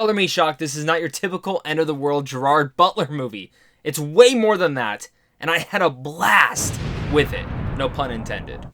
Color me shocked, this is not your typical end-of-the-world Gerard Butler movie. It's way more than that, and I had a blast with it. No pun intended.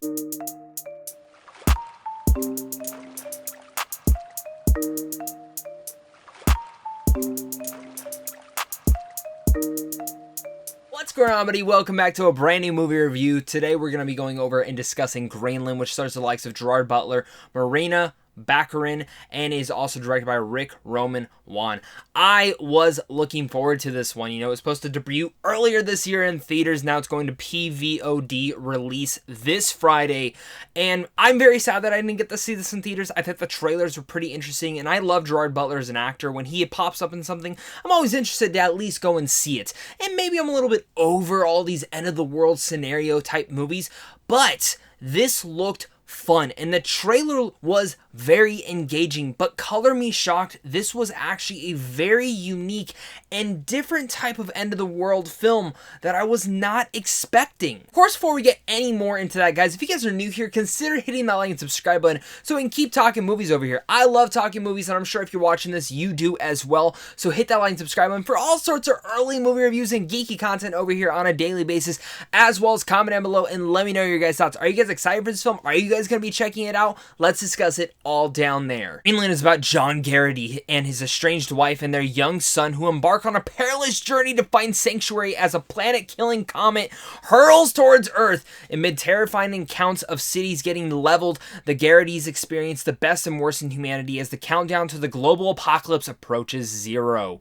What's going on, buddy? Welcome back to a brand new movie review. Today we're going to be going over and discussing Greenland, which stars the likes of Gerard Butler, Marina Baccarin, and is also directed by Rick Roman Wan. I was looking forward to this one. You know, it was supposed to debut earlier this year in theaters. Now it's going to PVOD release this Friday. And I'm very sad that I didn't get to see this in theaters. I thought the trailers were pretty interesting, and I love Gerard Butler as an actor. When he pops up in something, I'm always interested to at least go and see it. And maybe I'm a little bit over all these end-of-the-world scenario type movies, but this looked fun, and the trailer was very engaging. But color me shocked, this was actually a very unique and different type of end-of-the-world film that I was not expecting. Of course, before we get any more into that, guys, if you guys are new here, consider hitting that like and subscribe button so we can keep talking movies over here. I love talking movies, and I'm sure if you're watching this, you do as well. So hit that like and subscribe button for all sorts of early movie reviews and geeky content over here on a daily basis, as well as comment down below and let me know your guys' thoughts. Are you guys excited for this film? Are you guys going to be checking it out? Let's discuss it all down there. Greenland is about John Garrity and his estranged wife and their young son, who embark on a perilous journey to find sanctuary as a planet-killing comet hurtles towards Earth. Amid terrifying accounts of cities getting leveled, the Garritys experience the best and worst in humanity as the countdown to the global apocalypse approaches zero.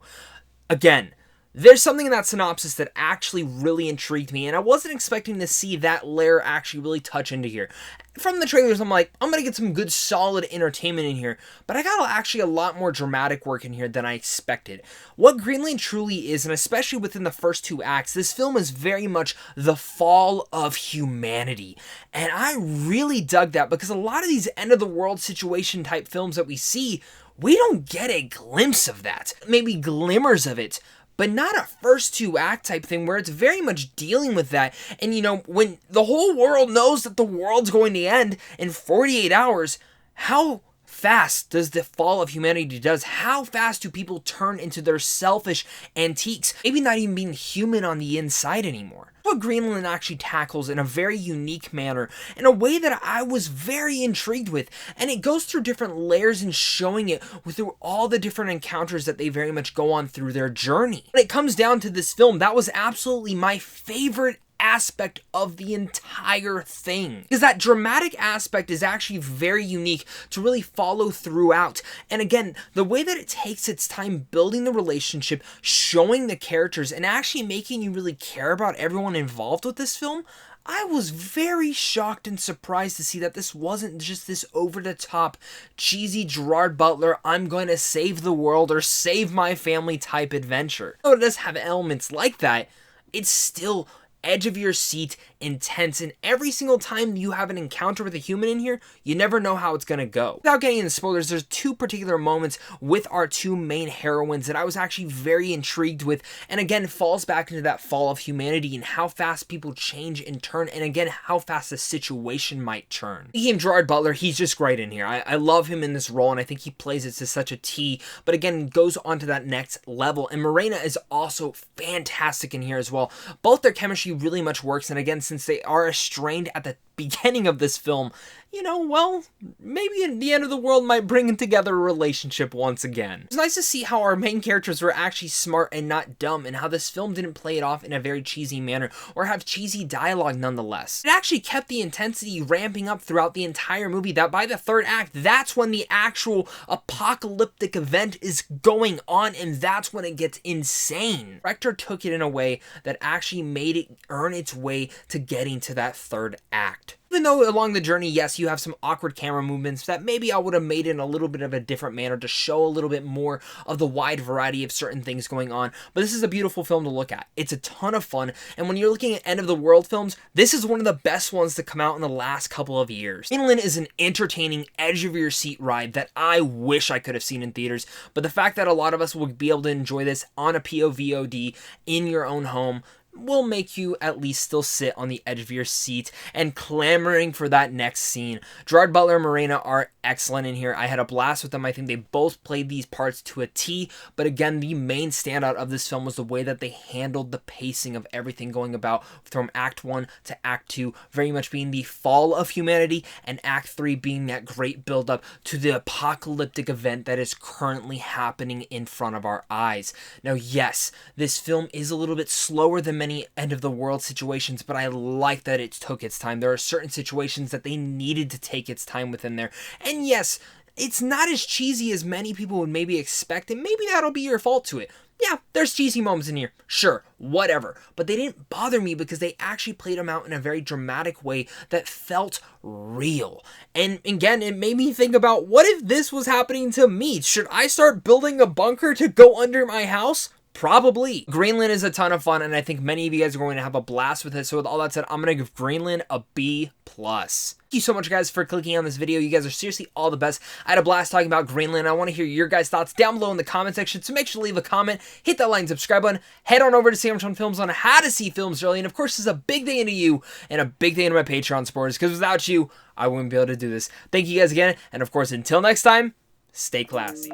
Again, there's something in that synopsis that actually really intrigued me, and I wasn't expecting to see that layer actually really touch into here. From the trailers, I'm like, I'm going to get some good solid entertainment in here, but I got actually a lot more dramatic work in here than I expected. What Greenland truly is, and especially within the first two acts, this film is very much the fall of humanity. And I really dug that, because a lot of these end-of-the-world situation type films that we see, we don't get a glimpse of that. Maybe glimmers of it, but not a first two act type thing where it's very much dealing with that. And you know, when the whole world knows that the world's going to end in 48 hours, how fast does the fall of humanity does? How fast do people turn into their selfish antiques, maybe not even being human on the inside anymore? What Greenland actually tackles in a very unique manner, in a way that I was very intrigued with, and it goes through different layers and showing it through all the different encounters that they very much go on through their journey. When it comes down to this film, that was absolutely my favorite aspect of the entire thing, because that dramatic aspect is actually very unique to really follow throughout. And again, the way that it takes its time building the relationship, showing the characters, and actually making you really care about everyone involved with this film, I was very shocked and surprised to see that this wasn't just this over-the-top, cheesy Gerard Butler, I'm going to save the world or save my family type adventure. Though it does have elements like that, it's still edge of your seat, intense, and every single time you have an encounter with a human in here, you never know how it's gonna go. Without getting into spoilers, there's two particular moments with our two main heroines that I was actually very intrigued with, and again, it falls back into that fall of humanity and how fast people change and turn, and again, how fast the situation might turn. Speaking of Gerard Butler, he's just great in here. I love him in this role, and I think he plays it to such a T, but again, goes on to that next level, and Marina is also fantastic in here as well. Both their chemistry really much works, and again, since they are estranged at the beginning of this film, you know, well, maybe in the end of the world might bring together a relationship once again. It's nice to see how our main characters were actually smart and not dumb, and how this film didn't play it off in a very cheesy manner or have cheesy dialogue nonetheless. It actually kept the intensity ramping up throughout the entire movie, that by the third act, that's when the actual apocalyptic event is going on, and that's when it gets insane. Director took it in a way that actually made it earn its way to getting to that third act. Even though along the journey, yes, you have some awkward camera movements that maybe I would have made in a little bit of a different manner to show a little bit more of the wide variety of certain things going on. But this is a beautiful film to look at. It's a ton of fun. And when you're looking at end-of-the-world films, this is one of the best ones to come out in the last couple of years. Greenland is an entertaining, edge-of-your-seat ride that I wish I could have seen in theaters. But the fact that a lot of us will be able to enjoy this on a POVOD in your own home will make you at least still sit on the edge of your seat and clamoring for that next scene. Gerard Butler and Morena are excellent in here. I had a blast with them. I think they both played these parts to a T, but again, the main standout of this film was the way that they handled the pacing of everything going about from Act 1 to Act 2, very much being the fall of humanity, and Act 3 being that great build-up to the apocalyptic event that is currently happening in front of our eyes. Now, yes, this film is a little bit slower than many end-of-the-world situations, but I like that it took its time. There are certain situations that they needed to take its time within there. And yes, it's not as cheesy as many people would maybe expect, and maybe that'll be your fault to it. Yeah, there's cheesy moments in here. Sure, whatever. But they didn't bother me because they actually played them out in a very dramatic way that felt real. And again, it made me think about, what if this was happening to me? Should I start building a bunker to go under my house? Probably. Greenland is a ton of fun, and I think many of you guys are going to have a blast with it. So with all that said, I'm going to give Greenland a B+. Thank you so much, guys, for clicking on this video. You guys are seriously all the best. I had a blast talking about Greenland. I want to hear your guys' thoughts down below in the comment section, so make sure to leave a comment, hit that like and subscribe button, head on over to Sandwich on Films on how to see films early, and of course, this is a big thing into you and a big thing into my Patreon supporters, because without you, I wouldn't be able to do this. Thank you guys again, and of course, until next time, stay classy.